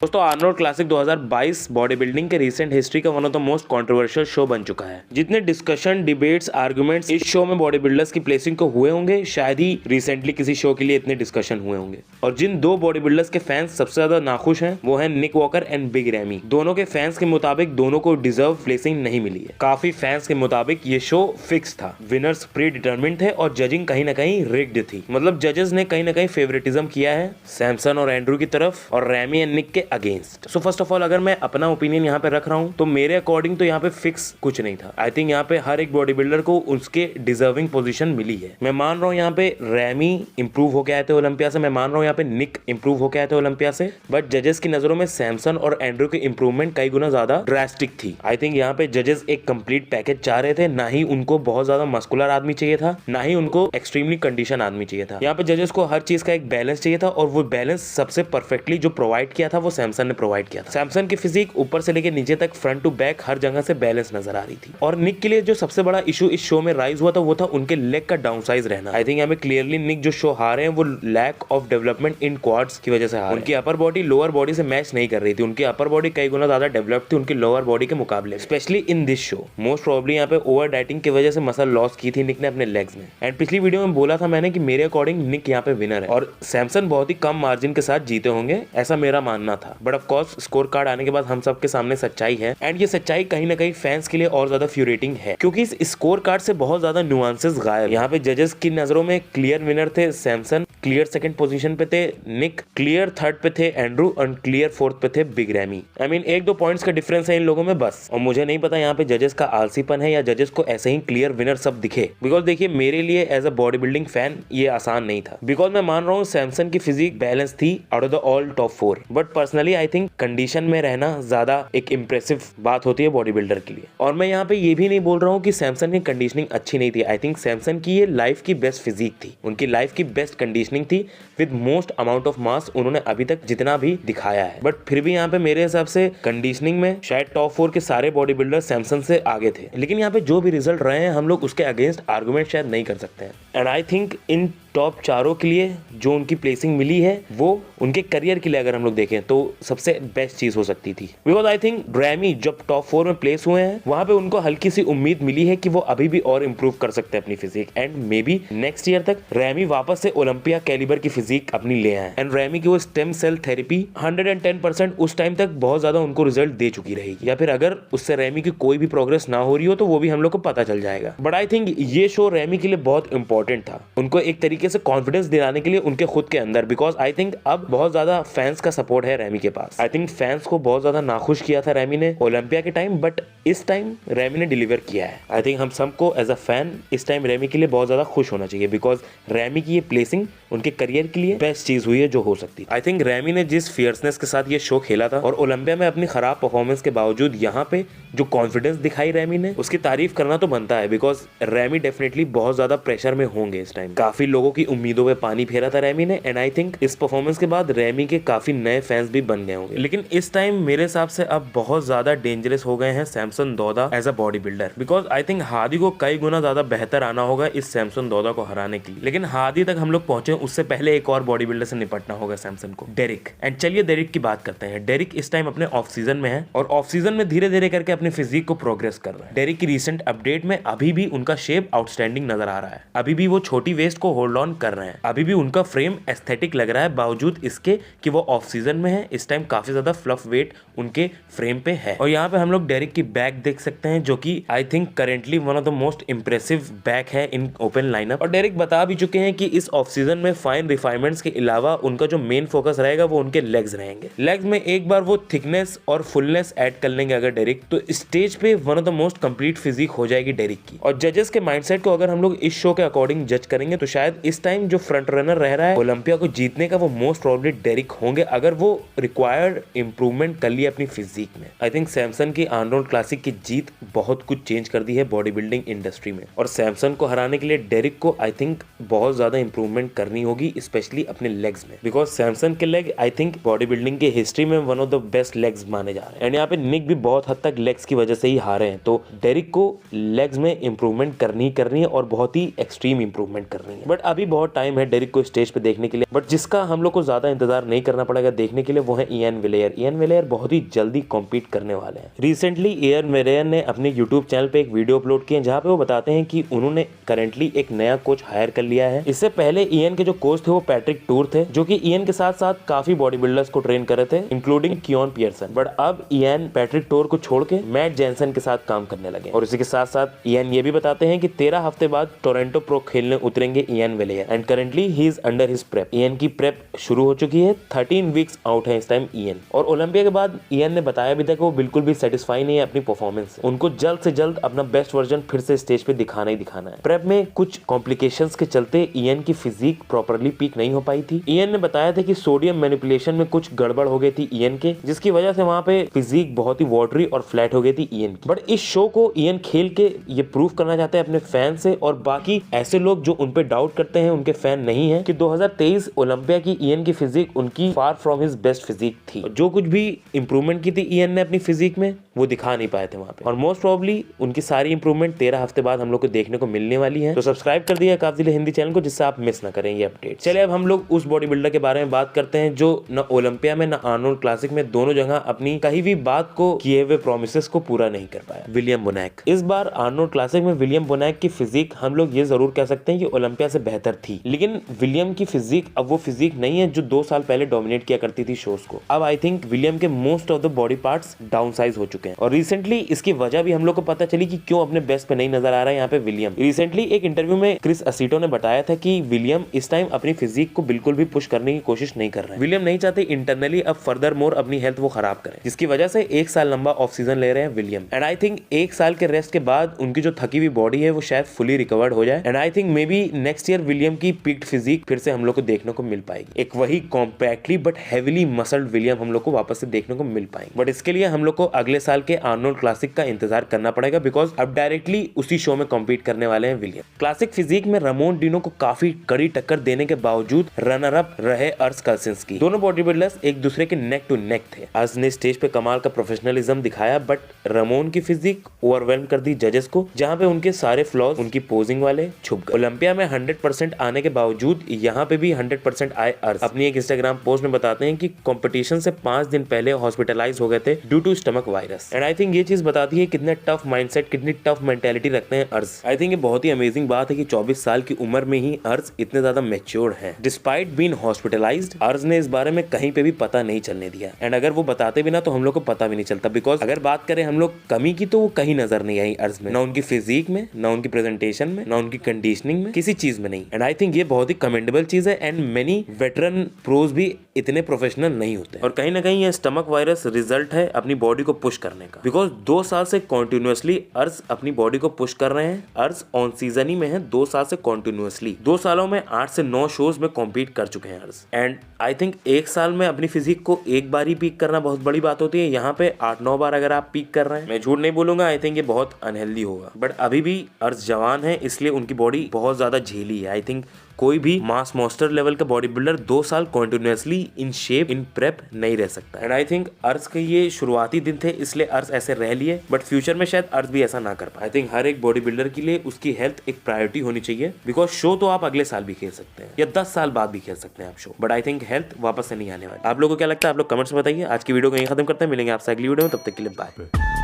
दोस्तों Arnold classic 2022 body building के recent history का one of the most controversial show बन चुका है। जितने डिस्कशन, डिबेट्स, आर्गुमेंट्स इस शो में बॉडी बिल्डर्स की प्लेसिंग को हुए होंगे, शायद ही रिसेंटली किसी शो के लिए इतने डिस्कशन हुए होंगे। और जिन दो बॉडी बिल्डर्स के फैंस सबसे ज्यादा नाखुश हैं वो है निक वॉकर एंड बिग रैमी। दोनों के फैंस के मुताबिक दोनों को डिजर्व प्लेसिंग नहीं मिली है। काफी फैंस के मुताबिक ये शो फिक्स था, विनर्स प्री डिटरमिन्ड थे और जजिंग कहीं ना कहीं रिग्ड थी। मतलब जजेस ने कहीं ना कहीं फेवरेटिज्म किया है सैमसन और एंड्रू की तरफ और रैमी एंड निक के against. So first of all अगर मैं अपना ओपिनियन यहाँ पे रख रहा हूँ तो मेरे अकॉर्डिंग तो यहाँ पे फिक्स कुछ नहीं था। आई थिंक यहाँ पे हर एक बॉडी बिल्डर को उसके डिजर्विंग पोजीशन मिली है। मैं मान रहा हूँ यहाँ पे रैमी इंप्रूव होके आए थे ओलंपिया से, मैं मान रहा हूँ यहाँ पे निक इंप्रूव होके आए थे ओलंपिया से, बट जजेस की नजरों में सैमसन और एंड्रू की इंप्रूवमेंट कई गुना ज्यादा ड्रास्टिक थी। आई थिंक यहाँ पे जजेस एक कंप्लीट पैकेज चाह रहे थे, ना ही उनको बहुत ज्यादा मस्कुलर आदमी चाहिए था, ना ही उनको एक्सट्रीमली कंडीशन आदमी चाहिए था। यहाँ पे जजेस को हर चीज का एक बैलेंस चाहिए था और वो बैलेंस सबसे परफेक्टली जो प्रोवाइड किया था वो सैमसन ने प्रोवाइड किया था। सैमसन की फिजिक ऊपर से लेके नीचे तक, फ्रंट टू बैक हर जगह से बैलेंस नजर आ रही थी। और निक के लिए जो सबसे बड़ा इशू इस शो में राइज हुआ था वो था उनके लेग का डाउन साइज रहना। आई थिंक यहाँ पे क्लियरली निक जो शो हारे हैं वो lack of development in quads की वजह से हारे। उनकी अपर बॉडी लोअर बॉडी से मैच नहीं कर रही थी। उनकी अपर बॉडी कई गुना ज्यादा डेवलप थी उनकी लोअर बॉडी के मुकाबले, specially in this show. Most probably यहाँ पे ओवर डाइटिंग की वजह से मसल लॉस की थी निक ने अपने लेग्स में। एंड पिछली वीडियो में बोला था मैंने कि मेरे अकॉर्डिंग निक यहाँ पे विनर है और सैमसन बहुत ही कम मार्जिन के साथ जीते होंगे, ऐसा मेरा मानना था। But of course score card आने के बाद हम सबके सामने सच्चाई है एंड ये सच्चाई कहीं ना कहीं फैंस के लिए और ज्यादा फ्यूरेटिंग है क्योंकि इस स्कोर कार्ड से बहुत ज्यादा नुआंसेस गायब। यहाँ पे जजेस की नजरों में क्लियर विनर थे सैमसन, क्लियर सेकंड पोजीशन पे थे निक, क्लियर थर्ड पे थे एंड्रू और क्लियर फोर्थ पे थे बिग रैमी। आई मीन एक दो पॉइंट्स का डिफरेंस है इन लोगों में बस। और मुझे नहीं पता यहाँ पे जजेस का आलसीपन है या जजेस को ऐसे ही क्लियर विनर सब दिखे। बिकॉज देखिए मेरे लिए as a body building fan ये आसान नहीं था बिकॉज मैं मान रहा हूँ सैमसन की फिजिक बैलेंस थी out of the all top 4, but personally I think condition में रहना ज्यादा एक इंप्रेसिव बात होती है बॉडी बिल्डर के लिए। और मैं यहाँ पे ये भी नहीं बोल रहा हूँ कि सैमसन की कंडीशनिंग अच्छी नहीं थी। आई थिंक सैमसन की ये लाइफ की बेस्ट फिजिक थी, उनकी लाइफ की बेस्ट कंडीशनिंग थी with most amount of mass उन्होंने अभी तक जितना भी दिखाया है। बट फिर भी यहाँ पे मेरे हिसाब से कंडीशनिंग में शायद टॉप 4 के सारे बॉडी बिल्डर सैमसन से आगे थे। लेकिन यहाँ पे जो भी रिजल्ट रहे हैं हम लोग उसके अगेंस्ट आर्गुमेंट शायद नहीं कर सकते हैं। And I think in top चारों के लिए जो उनकी प्लेसिंग मिली है वो उनके करियर के लिए अगर हम लोग देखें तो सबसे बेस्ट चीज हो सकती थी। बिकॉज आई थिंक रैमी जब टॉप 4 में प्लेस हुए हैं वहां पे उनको हल्की सी उम्मीद मिली है कि वो अभी भी और इंप्रूव कर सकते हैं अपनी physique and may be next year तक रैमी वापस से ओलंपिया कैलिबर की फिजिक अपनी ले आए। एंड रैमी की वो स्टेम सेल थेरेपी 110% उस टाइम तक बहुत ज्यादा उनको रिजल्ट दे चुकी रहेगी, या फिर अगर उससे रैमी की कोई भी प्रोग्रेस ना हो रही हो तो वो भी हम लोग को पता चल जाएगा। बट आई थिंक ये शो रैमी के लिए बहुत इंपॉर्टेंट था, उनको एक तरीके से कॉन्फिडेंस दिलाने के लिए उनके खुद के अंदर। बिकॉज आई थिंक अब बहुत ज्यादा फैंस का सपोर्ट है रैमी के पास। आई थिंक फैंस को बहुत ज्यादा नाखुश किया था रैमी ने ओलंपिया के टाइम, बट इस टाइम रैमी ने डिलीवर किया है। आई थिंक हम सबको एज अ फैन इस टाइम रैमी के लिए बहुत ज्यादा खुश होना चाहिए बिकॉज रैमी की ये प्लेसिंग उनके करियर के लिए बेस्ट चीज हुई है जो हो सकती है। आई थिंक रैमी ने जिस फियर्सनेस के साथ ये शो खेला था और ओलंपिया में अपनी खराब परफॉर्मेंस के बावजूद यहाँ पे जो कॉन्फिडेंस दिखाई रैमी ने, उसकी तारीफ करना तो बनता है बिकॉज रैमी डेफिनेटली बहुत ज्यादा प्रेशर में होंगे इस टाइम। काफी लोगों की उम्मीदों पे पानी फेरा था रैमी ने एंड आई थिंक इस परफॉर्मेंस के बाद रैमी के काफी नए फैंस भी बन गए होंगे। लेकिन इस टाइम मेरे हिसाब से अब बहुत ज्यादा डेंजरस हो गए हैं Samson Dauda as a bodybuilder because I think Hadi को कई गुना ज्यादा बेहतर आना होगा इस सैमसन दौदा को हराने के लिए। लेकिन हादी तक हम लोग पहुंचे उससे पहले एक और बॉडी बिल्डर से निपटना होगा सैमसन को, डेरिक। एंड चलिए डेरिक की बात करते हैं। डेरिक इस टाइम अपने ऑफ सीजन में है और ऑफ सीजन में धीरे धीरे करके अपनी फिजिक को प्रोग्रेस कर रहा है। डेरिक की रिसेंट अपडेट में अभी भी उनका शेप आउटस्टैंडिंग नजर आ रहा है, अभी भी वो छोटी वेस्ट को होल्ड ऑन कर रहे हैं, अभी भी उनका फ्रेम एस्थेटिक लग रहा है बावजूद इसके कि वो ऑफ सीजन में है। इस टाइम काफी ज्यादा फ्लफ वेट उनके फ्रेम पे है। और यहाँ पे हम लोग डेरिक की बैक देख सकते हैं जो कि I think currently one of the most impressive back है इन ओपन लाइनअप। और डेरिक बता भी चुके हैं कि इस ऑफ सीजन में फाइन रिफाइनमेंट्स के अलावा उनका जो मेन फोकस रहेगा वो उनके लेग्स रहेंगे। लेग्स में एक बार वो थिकनेस और फुलनेस ऐड कर लेंगे अगर डेरिक, तो स्टेज पे one of the most complete physique हो जाएगी डेरिक की। और जजेस के माइंडसेट को अगर हम लोग इस शो के अकॉर्डिंग जज करेंगे तो शायद इस टाइम जो फ्रंट रनर रह रहा है ओलंपिया को जीतने का वो मोस्ट प्रोबेबली डेरिक होंगे अगर वो रिक्वायर्ड इंप्रूवमेंट कर लिया अपनी फिजिक में। आई थिंक सैमसन की आर्नोल्ड क्लासिक की जीत बहुत कुछ चेंज कर दी है बॉडी बिल्डिंग इंडस्ट्री में और सैमसन को हराने के लिए डेरिक को आई थिंक बहुत ज्यादा इंप्रूवमेंट करनी होगी स्पेशली अपने लेग्स में बिकॉज सैमसन के leg I think body building की हिस्ट्री में one of the best legs माने जा रहे हैं। एंड यहाँ पे निक भी बहुत हद तक लेग्स की वजह से ही हारे हैं, तो डेरिक को लेग्स में इंप्रूवमेंट करनी है और बहुत ही एक्सट्रीम इंप्रूवमेंट करनी है। बट अभी बहुत टाइम है डेरिक को स्टेज पे देखने के लिए, बट जिसका हम लोग को ज्यादा इंतजार नहीं करना पड़ेगा देखने के लिए वो है इयान विलेयर। इयान विलेयर बहुत ही जल्दी कॉम्पीट करने वाले हैं। रिसेंटली इयान विलेयर ने अपने यूट्यूब चैनल पे एक वीडियो अपलोड किया जहाँ पे वो बताते हैं कि उन्होंने करेंटली एक नया कोच हायर कर लिया है। इससे पहले इयान के जो कोच थे वो पैट्रिक टूर थे, जो कि इयान के साथ साथ काफी बॉडी बिल्डर्स को ट्रेन कर रहे थे, इंक्लूडिंग कियोन पियर्सन। बट अब इयान पैट्रिक टूर को छोड़ के मैट जेनसन के साथ काम करने लगे। और इसी के साथ साथ इयान ये भी बताते हैं कि 13 हफ्ते बाद टोरंटो प्रो खेलने उतरेंगे Ian Valliere and currently he is under his prep. Ian की प्रेप शुरू हो चुकी है, 13 वीक्स आउट है इस टाइम इयान। और ओलंपिया के बाद इयान ने बताया भी था कि वो बिल्कुल भी सेटिस्फाई नहीं है अपनी परफॉर्मेंस से। उनको जल्द से जल्द अपना बेस्ट वर्जन फिर से स्टेज पे दिखाना ही दिखाना है। प्रेप में कुछ कॉम्प्लिकेशंस के चलते इयान की फिजिक प्रॉपर्ली पीक नहीं हो पाई थी। इयान ने बताया था कि सोडियम मैनिपुलेशन में कुछ गड़बड़ हो गई थी इयान के, जिसकी वजह से वहां पे फिजिक बहुत ही वाटरी और फ्लैट हो गई थी इयान की। बट इस शो को इयान खेल के ये प्रूव करना चाहते हैं अपने फैन से और बाकी ऐसे लोग जो उन पे डाउट करते हैं, उनके फैन नहीं है, कि 2023 ओलंपिया की इयान की फिजिक उनकी far from his best physique थी। जो कुछ भी इंप्रूवमेंट की थी इयान ने अपनी फिजिक में वो दिखा नहीं पाए थे वहां पे। और मोस्ट प्रोबेबली उनकी सारी इंप्रूवमेंट 13 हफ्ते बाद हम लोग को देखने को मिलने वाली है। तो सब्सक्राइब कर दिया काफिले हिंदी चैनल को, जिससे आप मिस ना करें ये अपडेट। चलिए अब हम लोग उस बॉडी बिल्डर के बारे में बात करते हैं जो न ओलंपिया में न आर्नोल्ड क्लासिक में दोनों जगह अपनी कहीं भी बात को किए हुए प्रोमिसेस को पूरा नहीं कर पाया। William Bonac. इस बार आर्नोल्ड क्लासिक में विलियम बोनैक की फिजिक हम लोग ये जरूर कह सकते हैं कि ओलंपिया से बेहतर थी, लेकिन विलियम की फिजिक अब वो फिजिक नहीं है जो 2 साल पहले डोमिनेट किया करती थी शोज को। अब आई थिंक विलियम के most of the body parts down size हो चुके हैं और रिसेंटली इसकी वजह भी हम लोग को पता चली कि क्यों अपने बेस्ट पे नहीं नजर आ रहा है यहाँ पे विलियम। रिसेंटली एक इंटरव्यू में क्रिस असीटो ने बताया था कि विलियम इस टाइम अपनी फिजिक को बिल्कुल भी पुश करने की कोशिश नहीं कर रहे हैं। विलियम नहीं चाहते इंटरनली अब फर्दर मोर अपनी हेल्थ वो खराब करें, जिसकी वजह से 1 साल लंबा ऑफ सीजन ले रहे हैं विलियम। एंड आई थिंक 1 साल के रेस्ट के बाद उनकी जो थकी हुई बॉडी है वो शायद फुली रिकवर्ड हो जाए। And I think may be next year William की पीक्ड फिजिक फिर से हम लोग को देखने को मिल पाएगी। एक वही compactly but heavily muscled William हम लोग को वापस से देखने को मिल पाएंगे। बट इसके लिए हम लोग को अगले साल के आर्नोल्ड क्लासिक का इंतजार करना पड़ेगा, बिकॉज अब डायरेक्टली उसी शो में कॉम्पीट करने वाले हैं विलियम। क्लासिक फिजिक में रामोन डिनो को काफी कड़ी टक्कर देने के बावजूद रनर अप रहे अर्श कल्सिंस्की। दोनों बॉडी बिल्डर्स एक दूसरे के नेक टू नेक थे। अर्श ने स्टेज पे कमाल का प्रोफेशनलिज्म दिखाया, बट रामोन की फिजिक ओवरवेल्म कर दी जजेस को, जहां पे उनके सारे फ्लॉज उनकी पोजिंग वाले छुप गए। ओलंपिया में 100% आने के बावजूद यहाँ पे भी 100% आए अर्श। अपनी एक इंस्टाग्राम पोस्ट में बताते हैं कि कंपटीशन से 5 दिन पहले हॉस्पिटलाइज हो गए थे due to stomach virus. And I think ये चीज बताती है कितने टफ माइंडसेट, कितनी टफ मेंटेलिटी रखते हैं अर्श। आई थिंक ये बहुत ही अमेजिंग बात है कि 24 साल की उम्र में ही अर्श इतने ज्यादा मैच्योर्ड हैं। डिस्पाइट बीइंग हॉस्पिटलाइज्ड, अर्श ने इस बारे में कहीं पे भी पता नहीं चलने दिया। एंड अगर वो बताते भी ना तो हम लोग को पता भी नहीं चलता, बिकॉज अगर बात करें हम लोग कमी की तो वो कहीं नजर नहीं आई अर्श में, ना उनकी फिजिक में, ना उनकी प्रेजेंटेशन में, ना उनकी कंडीशनिंग में, किसी चीज में नहीं। एंड आई थिंक ये बहुत ही कमेंडेबल चीज है। एंड मेनी वेटरन प्रोज भी इतने प्रोफेशनल नहीं होते। और कहीं ना कहीं ये स्टमक वायरस रिजल्ट है अपनी बॉडी को पुश करने का, बिकॉज 2 साल से कॉन्टिन्यूसली अर्श अपनी बॉडी को पुश कर रहे हैं। अर्श ऑन सीजन ही में है 2 साल से कॉन्टिन्यूसली। 2 सालों में 8 से 9 शोज में कॉम्पीट कर चुके हैं अर्श। एंड आई थिंक 1 साल में अपनी फिजिक को एक बार ही पीक करना बहुत बड़ी बात होती है। यहाँ पे 8-9 बार अगर आप पीक कर रहे हैं, मैं झूठ नहीं बोलूंगा, आई थिंक ये बहुत अनहेल्दी होगा। बट अभी भी अर्श जवान है, इसलिए उनकी बॉडी बहुत ज्यादा झेली है। आई थिंक कोई भी मास मास्टर लेवल का बॉडी बिल्डर 2 साल continuously in shape, in prep नहीं रह सकता। एंड आई थिंक अर्श के ये शुरुआती दिन थे, इसलिए अर्श ऐसे रह लिए, बट फ्यूचर में शायद अर्श भी ऐसा ना कर पाए। आई थिंक हर एक बॉडी बिल्डर के लिए उसकी हेल्थ एक प्रायोरिटी होनी चाहिए, बिकॉज शो तो आप अगले साल भी खेल सकते हैं या 10 साल बाद भी खेल सकते हैं आप show, but I think health वापस से नहीं आने वाली। आप लोगों को क्या लगता है, आप लोग कमेंट्स में बताइए। आज की वीडियो को यहीं खत्म करते हैं, मिलेंगे आपसे अगली वीडियो में, तब तक के लिए बाय।